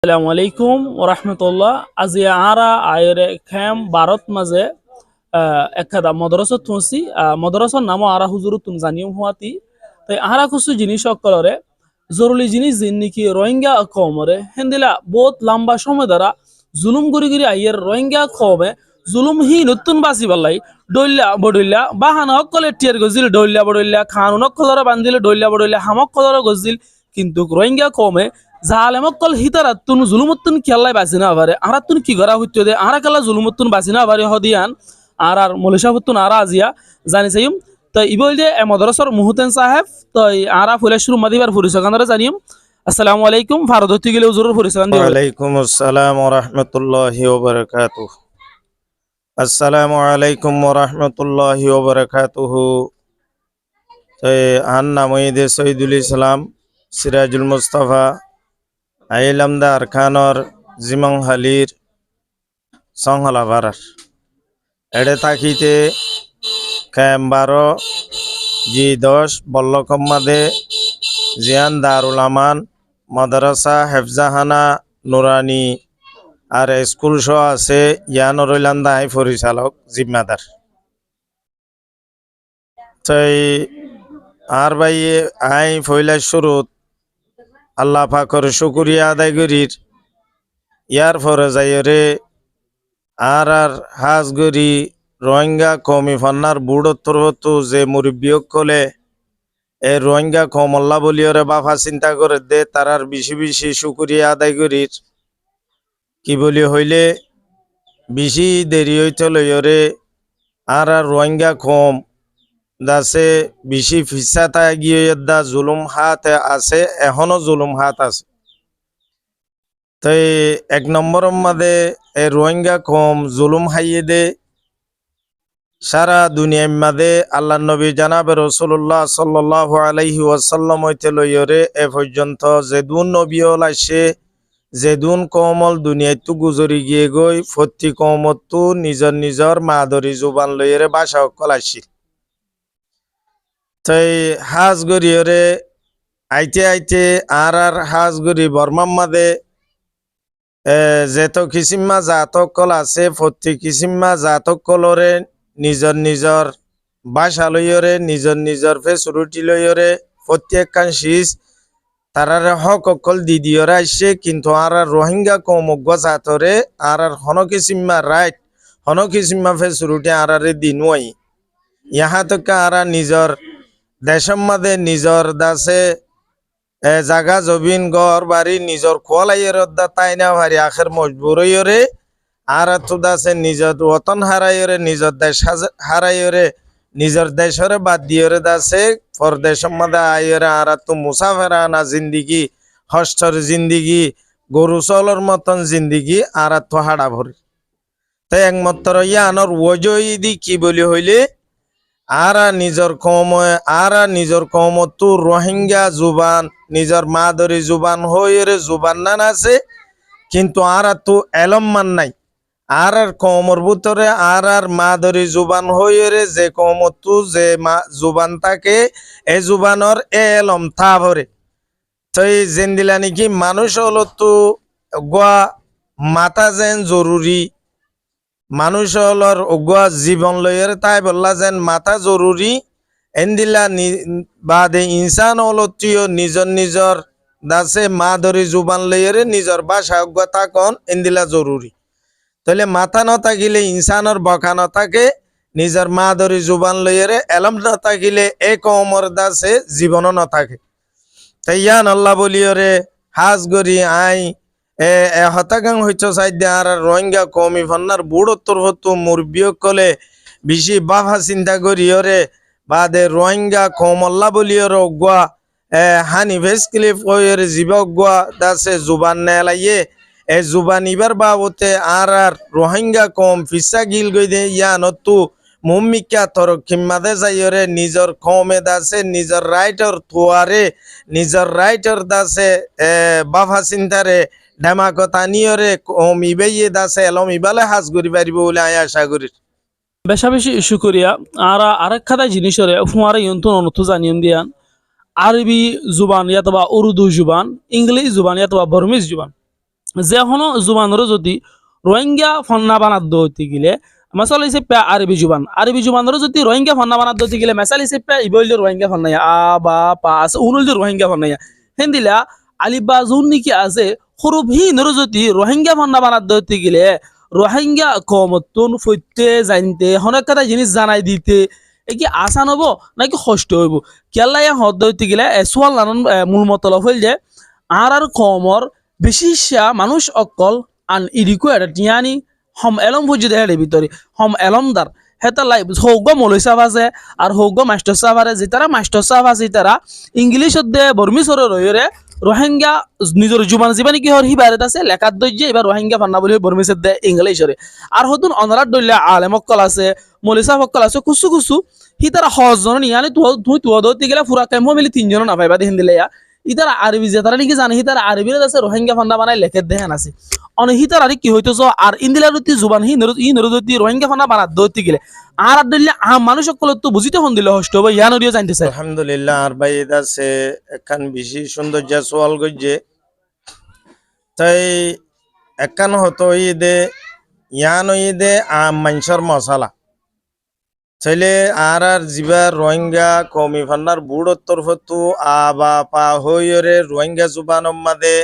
আসসালামু আলাইকুম ওরহমতুল্লাহ। আজি আরা আয়রে খেম ভারত মাঝে একদা মদরসা থুঁসি মদরসার নামও আরা হুজুর তুম জানিও হুয়াতি তাই আরা কিছু জিনিস সকলরে জরুরি জিনিস যিন নাকি রোহিঙ্গা কমরে হেন্দিলা বহুত লম্বা সময় দ্বারা জুলুম গরি গরি আইয়ের রোহিঙ্গা কমে জুলুম হি নতুন বাসি পাল্লাই ডইল্লা বডইল্লা বাহানা সকলে টিয়ার গজিল ডইল্লা বডইল্লা খানুন কলরে বান্ধিলে ডইল্লা বডইল্লা হামক কলরে গজিল কিন্তু রোহিঙ্গা কমে জালেমকল হিতারা তুন জুলুমতুন খেলাই বাসি না পারে আর তুন কি করা হইতো দে আর কালা জুলুমতুন বাসি না পারে হদিয়ান আর মলিশাফতুন আর আজিয়া জানি চাইম তো ইবল যে মদরসর মুহতেন সাহেব তো আরা ফুলে শুরু মাদিবার ফুরিসকানরে জানিম। আসসালামু আলাইকুম ভারত গেলে হুজুরের ফুরিসকান দিও। ওয়ালাইকুম আসসালাম ওয়া রাহমাতুল্লাহি ওয়া বারাকাতুহু। আসসালামু আলাইকুম ওয়া রাহমাতুল্লাহি ওয়া বারাকাতুহু। আন নামইদে সৈয়দুল ইসলাম সিরাজুল মুস্তাফা আইলামদা আরকানর জিমং হালির সংহলাভারার এডে তাকিতে ক্যাম্বারো জি 10 বল্লকম্মাদে জিয়ান দারুল আমান মাদ্রাসা হেফজাহানা নুরানি আর স্কুল শো আছে ইয়ানরইলান্দা আই পরিচালক জিম্মাদার তাই আর ভাই আই ফইলা শুরুত আল্লাহ পাকর শুকরিয়া আদায় করির ইয়ার পরে যাইরে আর হাজ গরি রোহিঙ্গা কমি ফান্নার বুড়োত্তর হতো যে মুরব্বিয়ক কলে এ রোহিঙ্গা কম আল্লাহ বলিওরে বাফা চিন্তা করে দে তারার বেশি বেশি শুকরিয়া আদায় করির কি বলি হইলে বেশি দেরি হইতে লইরে আর রোহিঙ্গা কম দাসে বেশি ফিসাতা গিয়ে দা জুলুম হাত আছে এখনো জুলুম হাত আছে তাই 1 নম্বরের মধ্যে এ রোহিঙ্গা কম জুলুম হাইয়ে দে সারা দুনিয়ার মধ্যে আল্লাহ নবী জানাবে রাসূলুল্লাহ সাল্লাল্লাহু আলাইহি ওয়াসাল্লাম হইতে লইরে এ পর্যন্ত যেদুন নবী হল আসে যেদুন কমল দুনিয়ায় গুজরি গিয়ে গই প্রতি কমত নিজর নিজর মাদরি জুবান লইরে ভাষা অকল আসি তাই হাজ গরিয়রে আইতে আইতে আর হাজ গরি বর্মার মাদে যেত কিসিম্মা জাতকল আছে প্রতি কিসিম্মা জাতকলরে নিজর নিজর ভাষা লইরে নিজর নিজর ফেসিলিটি লইরে প্রত্যেকখান শীষ তারারে হক অকল দিদিওরা আসছে কিন্তু আর রোহিঙ্গা কমজ্ঞ জাতরে আর হন কিসিম্মা রাইট হন কিসিম্মা ফেসিলিটি আর দিনওয়াই ইহা তো আর নিজর দেশের মাঝে নিজর দাসে জাগা জবিন ঘর বাড়ি নিজর খোয়ালাইয়ের তাই না ভারি আখের মজবুরইরে আর তো দাসে নিজর ওতন হারাইরে নিজর দেশ হারাইরে নিজর দেশরে বাদ দিয়রে দাসে পরদেশের মাঝে আইরে আর তো মুসাফেরানা জিন্দিগি হস্টর জিন্দিগি গরু চলর মতন জিন্দিগি আর তো হাড়া ভরি তাই একমাত্র ইয়ানোর ওজই দি কি বলি হইলে আরা নিজর কম তু রোহিঙ্গা জুবান নিজর মাদরি জুবান হইরে জুবান নান আছে কিন্তু আর তু এলম মান নাই আর কমর ভিতরে আর মাদরি জুবান হইরে যে কম তু যে জুবান থাকে এ জুবানর এলম থা ভরে তাই যেন দিলা নাকি মানুষ হলো তু গোয়া মাথা যেন জরুরি মানুষ হলর অগুয়া জীবন লইয়ের তাই বললা যেন মাথা জরুরি এন্দিলা বাদে ইনসান হলতিও নিজর নিজর দাসে মা ধরি জুবান লইয়ের নিজর ভাষা অজ্ঞতা কন এন্দিলা জরুরি তাহলে মাথা ন থাকিলে ইনসানর বকা ন থাকে নিজর মা ধরি জুবান লইয়ের এলম ন থাকিলে এ কমর দাসে জীবনও ন থাকে তাই ইয়ান আল্লাহ বলিওরে হাজ গরি আই হতাগাং হইছ সাইডে আর রোহিঙ্গা কমি ফান্নার বুড়োত্তর হতো মুরব্বিয়ক কলে বেশি বাফা চিন্তা করিওরে বাদে রোহিঙ্গা কমল্লা বলিওর অগুয়া হানি ভেস ক্লিপ ওয়ের জীব অগুয়া দাসে জুবান নেলাইয়ে এ জুবান ইবার বাবতে আর রোহিঙ্গা কম ফিসা গিল গই দে ইয়ানতু মুম্মিকা তর কিম্মাদে যাইরে নিজর কমে দাসে নিজর রাইটর থুয়ারে নিজর রাইটর দাসে বাফা চিন্তারে ঢেমাকতা নিয়রে কম ইবেইয়ে দাসে এলম ইবালে হাজ করি পারিব বলে আয় আশা করি। বেশা বেশি ইস্যু করিয়া আর আরেক খাতা জিনিসরে ফুয়ারা ইয়ন্তন অনর্থ জানিয়ে দিয়ান আরবি জুবান ইয়াতবা উর্দু জুবান ইংলিশ জুবান ইয়াতবা বর্মিজ জুবান যে হনো জুবানর যদি রোহিঙ্গা ফন্না বানাদ্দ হইতে গেলে মাসাল হিসেবে আরবি জুবান আরবি জুবানর যদি রোহিঙ্গা ফন্না বানাদ্দ হইতে গেলে মেসাল হিসেবে ইবইল রোহিঙ্গা ফন্নাইয়া আ বা পা আছে উনুল রোহিঙ্গা ফন্নাইয়া হেন্দিলা আলিবা জুন নাকি আছে হরুপ হিনর যদি রোহিঙ্গা ফন্না বানাদ্দ হইতে গেলে রোহিঙ্গা কমতুন ফইতে জানতে অনেক কথা জিনিস জানাই দিতে এ কি আসান হবো নাকি কষ্ট হইব কেল্লাইয়া হদ্দ হইতে গেলে সোয়াল নানান মূল মতলব হইল যে আর কমর বিশিষ্যা মানুষ অকল আন ইরিকো এটা টিয়ানি হম এলম বুঝি দেহের ভিতরে হম এলমদার হেতা লাই হৌগ মৌলই সাহ আছে আর হৌগ মাস্টার সাহ আছে যেতারা মাস্টার সাহ আছে তারা ইংলিশত দে বর্মিসর রইরে রোহিঙ্গা নিজের জুবান জীবানি কি হর হি বাইরে আছে লেখার দৈর্য এবার রোহিঙ্গা ফান্না বলে বর্মিসত দে ইংলিশরে আর হতুন অনারার দৈল্য আলেম অকল আছে মৌলই সাহ অকল আছে কুসু কুসু হি তারা হজন নিয়ানি তুই তুই ধরতে গেলে পুরা কেমন মিলি তিনজন না পাইবা দেখেন দিলে ইতারা আরবি যে তারা নাকি জানে হিতারা আরবির আছে রোহিঙ্গা ফান্ডা বানাই লেখে দেহেন আছে অনেক হিতার আর কি হইতেছ আর ইন্দিলারতি জুবান হি নরদতি রোহিঙ্গা ফান্ডা বানা দইতে গেলে আর দিলে আম মানুষ সকল তো বুঝিতে হন দিলে হষ্ট হবে ইয়া নরিও জানতে চাই আলহামদুলিল্লাহ আর ভাই এটা আছে একখান বেশি সৌন্দর্য সোয়াল গজ্জে তাই একখান হতো ঈদে ইয়ান ঈদে আম মাংসর মশালা চাইলে আর জিবা রোহিঙ্গা কমি ফান্নার বুড়োত্তর ফতু আ বা পা হইরে রোহিঙ্গা জুবান মাদে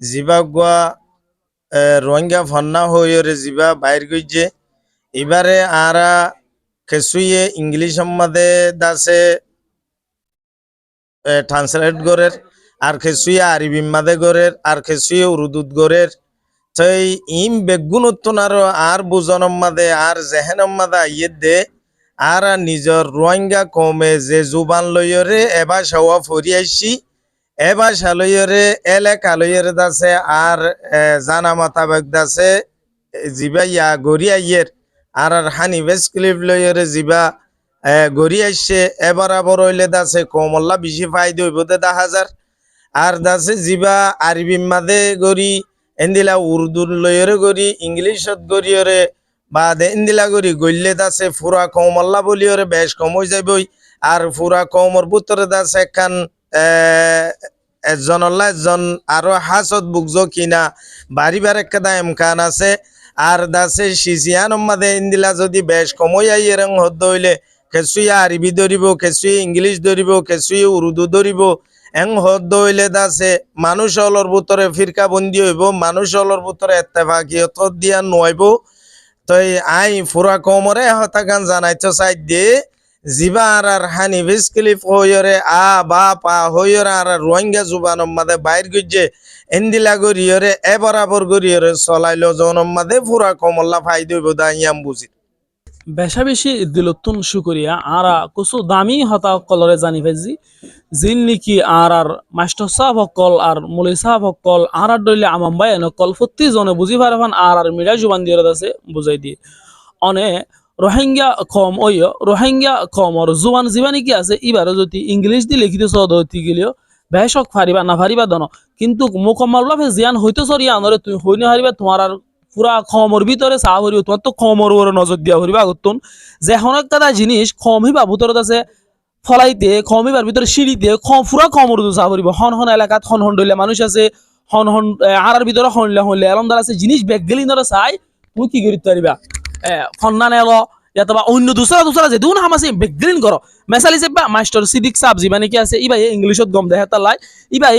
জিবা গুয়া রোহিঙ্গা ফান্না হইরে জিবা বাইর গইছে এবারে আরা খেসুইয়ে ইংলিশ মাদে দাসে ট্রান্সলেট গরের আর খেসুইয়ে আরবি মাদে গরের আর খেসুইয়ে উর্দুত গরের তাই ইম বেগুন আর বুজনম মাদে আর জেহেনম মাদা ইয়ে দে আর নিজর রোহিঙ্গা কমে যে জুবান লইরে এবার সাওয়া ফরি আইসি এবার সালইরে এলাকা লইরে দাসে আর জানা মোতাবেক দাসে জিবা ইয়া গড়ি আইয়ের আর হানি বেস ক্লিপ লইরে জিবা গড়ি আইসে এবার আবার হইলে দাসে কমল্লা বেশি ফায়দা হইব দে 10,000 আর দাসে জিবা আরবি মাদে গড়ি এন্দিলা উর্দু লইরে গড়ি ইংলিশত গড়িয়রে বা ইন্দিলা গড়ি গইলে দাসে ফুরা কমল্লা বলিওরে বেশ কম হয়ে যাবই আর ফুরা কমর ভিতরে দাসে একখান একজন একজন আরো হাসত বুকজ কিনা বাড়িবার একটা এমকান আছে আর দাসে সিজিয়ান মাদে ইন্দিলা যদি বেশ কমই আই এরং হদ্দ হইলে কেসুই আরবি ধরিব কেসুই ইংলিশ ধরিব কেসুই উর্দু ধরিব এং হদ্দ হইলে দাসে মানুষ অলর ভিতরে ফিরকা বন্দি হইব মানুষ অলর ভিতরে এত্তেফাকিয়ত দিয়া নইব তই আই ফুরা কমরে হতাকান জানাইতো চাই দিয়ে জিবা আর হানি ভিসক্লিফ হইরে আ বা পা হইরে আর রোহিঙ্গা জুবানম মাদে বাইর গইছে এন্দিলা গরিয়রে এ বরাবর গরিয়রে চলাইলো জনম মাদে ফুরা কমল্লা ফাইদ হইব দাইয়াম বুঝি বেশা বেশি দিলতুন শুকরিয়া আরা কুসু দামি হতা কলরে জানি ফেজি জিন নিকি আর মাস্টার সাহেব হকল আর মুলি সাহেব হকল আর দইলে আমাম ভাই নকল ফত্তি জনে বুঝি পারফান আর মিডা জুবান দিয়ে আছে বুঝাই দিয়ে অনে রোহিঙ্গা কম ওই রোহিঙ্গা কম আর জুবান জীবানি কি আছে এবারে যদি ইংলিশ দিয়ে লিখিতে সদ হইতে গেলেও বেশক ফারিবা না ফারিবা দন কিন্তু মোকাম্মল ভাবে জিয়ান হইতে সরিয়া আনরে তুই হই না হারিবা তোমার আর পুরা খমর ভিতরে চাহ হরিব তোমার তো খমর ওর নজর দিয়া হরিবা আগতুন যে অনেক কাদা জিনিস কম হিবা ভিতৰত আছে ফলাইতে কম হিবার ভিতরে সিঁড়িতে পুরা খমর চাহ হরিব হন হন এলাকাত হন হন ডইলে মানুষ আছে হন হন আর ভিতরে হনলে হনলে এলমদার আছে জিনিস বেগগেলি নরে চাই তুমি কি করিতে পারিবা ফন্না নেলো অথবা অন্য দুসরা যে দুন হামাসি বেগগেলিন করো মেসাল হিসেবে মাস্টার সিদ্দিক সাহেব জীবানি কি আছে ইবাই ইংলিশত গম দেহে তালাই ইবাই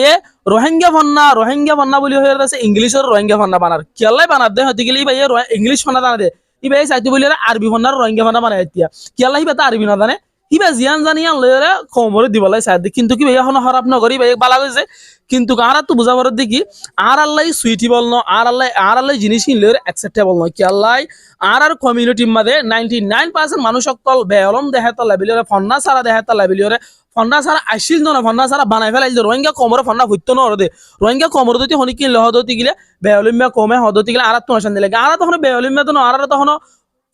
রোহিঙ্গা ফান্না বলি হয়ে আছে ইংলিশের রোহিঙ্গা ফান্না বানার কেলাই বানার দে হতে গেলে ইবাই ইংলিশ ফান্না জানা দে ইবাই চাইতে বলি আরবি ফান্নার রোহিঙ্গা ফান্না বানাই এতিয়া কেলাই ইবা আরবি না জানে ইবা জিয়ান জানি লইরে খমরে দিবলাই চাই কিন্তু কি ভাই এখন হরাপ নগরি ভাই বালা গেছে কিন্তু আর তো বুঝাবার দেখি আর আল্লাহ সুইটেবল ন আর আল্লাহ জিনিস কিনলে অ্যাকসেপ্টেবল নয় কি আল্লাহ আর কমিউনিটির মধ্যে 99% মানুষ সকল বেহলম দেহে তো লাবিলিয়রে ফন্না সারা দেহে তো লাবিলিয়রে ফন্না সারা আসিল ন ফন্না সারা বানাই ফেলাই রোহিঙ্গা কমরে ফন্না হইতো ন দে রোহিঙ্গা কমর যদি হনি কিনলে হদতি গিলে বেহলিমিয়া কমে হদতি গিলে আর তো নশান দিলে আর তখন বেহলিমিয়া তো আর তখন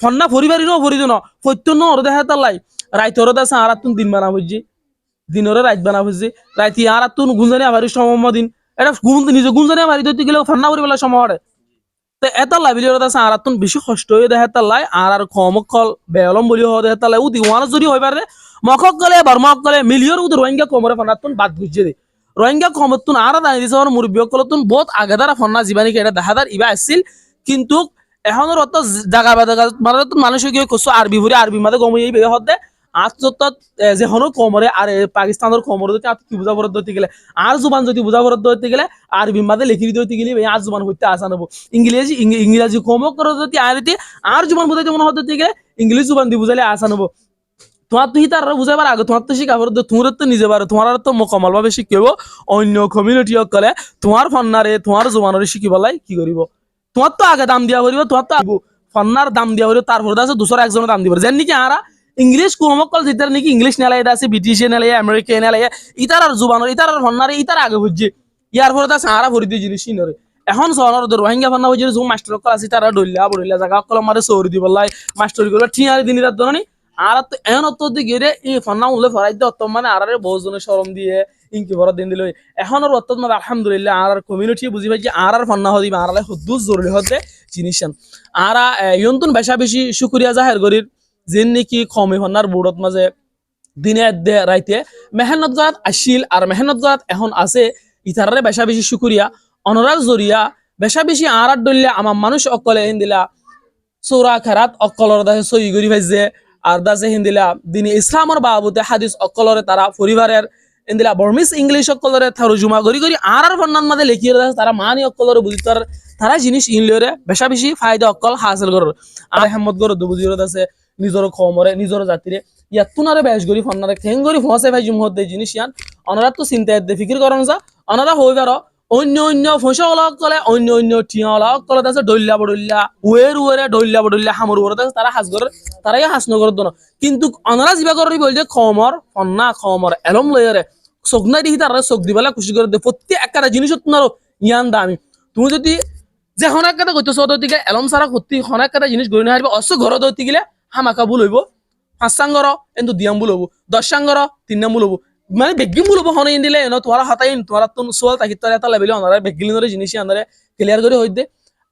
ফন্না ফরিবারি ন ফরিদ ন হইতো ন দেহে তো লাই রাইতর দাসা আর তুন দিন বানা বুঝছি দিনরে রাইত বানা বুঝছি রাইতি আর তুন গুঞ্জানি আবারি সমম দিন এটা নিজে গুঞ্জানি আবারি ধরতে গেলে ফান্না করি বেলা সময় তো এটা লাইবিলিয়র আছে আর তুন বেশি কষ্ট হয়ে দেখা তালাই আর কমকল বেলম বলি হওয়া দেখা তালাই উদি ওয়ান যদি হয়ে পারে মকক গলে বর্মক গলে মিলিয়র উদ রোহিঙ্গা কমরে ফান্না তুন বাদ বুঝছে দে রোহিঙ্গা কমতুন আরা দানি দিছে মুরব্বী সকলতুন বহুত আগাদারা ফন্না জীবানিকে এটা দেখাদার ইবা আসছিল কিন্তু এখনের অত জায়গা বা জায়গা মানে মানুষ গিয়ে কইছো আরবি ভরে আরবি মাঝে গমই এই বের হতে আত্মত যে হনো কমরে আর পাকিস্তানের কমরে যদি আত কি বুঝা পড়তে হতে গেলে আর জুবান যদি বুঝা পড়তে হতে গেলে আরবি মাঝে লিখি দিতে হতে গেলে আর জুবান হইতে আসান হবো ইংরেজি কম করে যদি আর জুবান বুঝাইতে মনে হতে গেলে ইংলিশ জুবান দিয়ে বুঝাইলে আসান হবো তোমার তো হিতার বুঝাবার আগে তোমার তো শিখা পড়তে তোমার তো নিজে পারো তোমার তো মোকামাল ভাবে শিখিব অন্য কমিউনিটি সকলে তোমার ফন্নারে তোমার জুবানরে শিখিবলাই কি করিব তোমার তো আগে দাম দিয়া করিব তোমার তো ফন্নার দাম দিয়া করিব তারপর আছে দুসরা একজনের দাম দিব যেন নাকি আরা ইংলিশ কোমকল যেটার নাকি ইংলিশ নেলাই আছে ব্রিটিশ নেলাই আমেরিকা নেলাই ইতার আর জুবানর ইতার আর ফন্নারে ইতার আগে বুঝছে ইয়ার পরে আছে আরা ভরি দিয়ে জিনিস নরে এখন সহর রোহিঙ্গা ফন্না বুঝে যে মাস্টার কল আছে তারা ডলিয়া বড়িলা জায়গা কল মারে সৌরি দিবলাই মাস্টার গুলো ঠিয়ারি দিন রাত ধরনি আর তো এমন অত দিকে রে এই ফন্না উল্লে ফরাই দিয়ে অত মানে আরে বহুজনে শরম দিয়ে ইনকি ভরা দিন দিল এখন আর অত মানে আলহামদুলিল্লাহ আর কমিউনিটি বুঝি পাই যে আর ফন্না হদি আর হুদ্দুস জরুরি হতে জিনিসান আর ইয়ন্তুন বেশা বেশি শুকরিয়া জাহের গরির যেন নাকি কমে ফন্নার বুড়ত মাঝে দিনে দে রাইতে মেহনত গড়াত আসিল আর মেহনত গড়াত এখন আছে ইতারে বেশা বেশি শুকরিয়া অনরাগ জরিয়া বেশা বেশি আর ডলিয়া আমার মানুষ অকলে হিন্দিলা সৌরা খেরাত অকলর দাসে সই গরি ভাইছে আর দাসে হিন্দিলা দিনে ইসলামর বাবুতে হাদিস অকলরে তারা পরিবারের হিন্দিলা বর্মিস ইংলিশ অকলরে তরজমা গরি গরি আর ফন্নান মাঝে লেখিয়ে দাসে তারা মানি অকলরে বুঝিতার তারা জিনিস ইনলরে বেশা বেশি ফায়দা অকল হাসিল করর আর হেমত গর বুঝির আছে নিজর কমরে নিজর জাতিরে ইয়াতুনারে বেশ গরি ফন্নারে ঠেং গরি ফসে ভাই জুমহত দে জিনিস ইয়ান অনারা তো চিন্তা দে ফিকির করন যা অনারা হইবার অন্য অন্য ফসল কলে অন্য অন্য টিয়ালা কলে আছে ডল্লা বডল্লা উয়েরে ডল্লা বডল্লা হামর উরে আছে তারা হাস করে তারাই হাস নগর দন কিন্তু অনারা জিবা করি বলছে খমর ফন্না খমর এলম লয়রে চোখ নাই দেখি তারা চোখ দিবেলা খুশি করে দে প্রত্যেক একটা জিনিস তোমার ইয়ান দামি তুমি যদি যে হনাক কথা কইতেছ দিকে এলম সারা করতে হনাক কথা জিনিস গড়ি না হারবে অস ঘর দইতে গেলে হামাকা ভুল হইব 5 সাঙ্গর কিন্তু দিয়াম ভুল হইব 10 সাঙ্গর 3 নাম ভুল হইব মানে বেগিম বলবো হনে দিলে এনো তোমার হাতাই তোমার তো সোয়াল তাকি তোর এটা লেভেলে অনারা বেগিলিনরে জিনিস আনারে ক্লিয়ার করে হইতে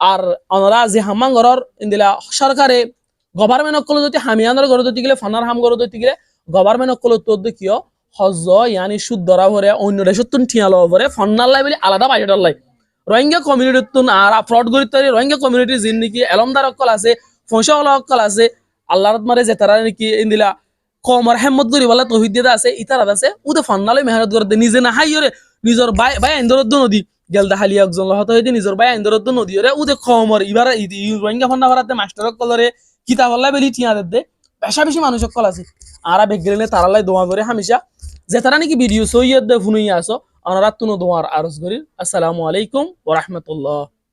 আর অনারা যে হামাং ঘরর ইন্দিলা সরকারে গভর্নমেন্ট অকল যদি হামিয়ানর ঘর দইতে গেলে ফানার হাম ঘর দইতে গেলে গভর্নমেন্ট অকল তো কিয় হজ ইয়ানি সুদ ধরা ভরে অন্য দেশতুন ঠিয়ালো ভরে ফন্নার লাই বলি আলাদা বাজেটর লাই রোহিঙ্গা কমিউনিটিতুন আর ফ্রড করিতে রোহিঙ্গা কমিউনিটি জিন নাকি এলমদার অকল আছে ফসল অকল আছে আল্লাহর মারে যে তারা নাকি ইন্দিলা কমর হেমত করি বলে তহিদ দিয়ে আছে ইতারাত আছে উদে ফন্নালে মেহনত করতে নিজে না হাইরে নিজর বাই আইন্দরদ নদী গেলদা হালি একজন হত হইতে নিজর বাই আইন্দরদ নদী রে উদে কমর ইবার রোহিঙ্গা ফন্না ভরাতে মাস্টার কলরে কিতাব আল্লাহ বেলি টিয়া দে বেশা বেশি মানুষ কল আছে আরা বেগলে তারালাই দোয়া করে হামেশা যে তারা নাকি ভিডিও সইয়দ দে ফুনুইয়া আসো অনারা তুনো দোয়ার আরজ করি আসসালামু আলাইকুম ওয়া রাহমাতুল্লাহ।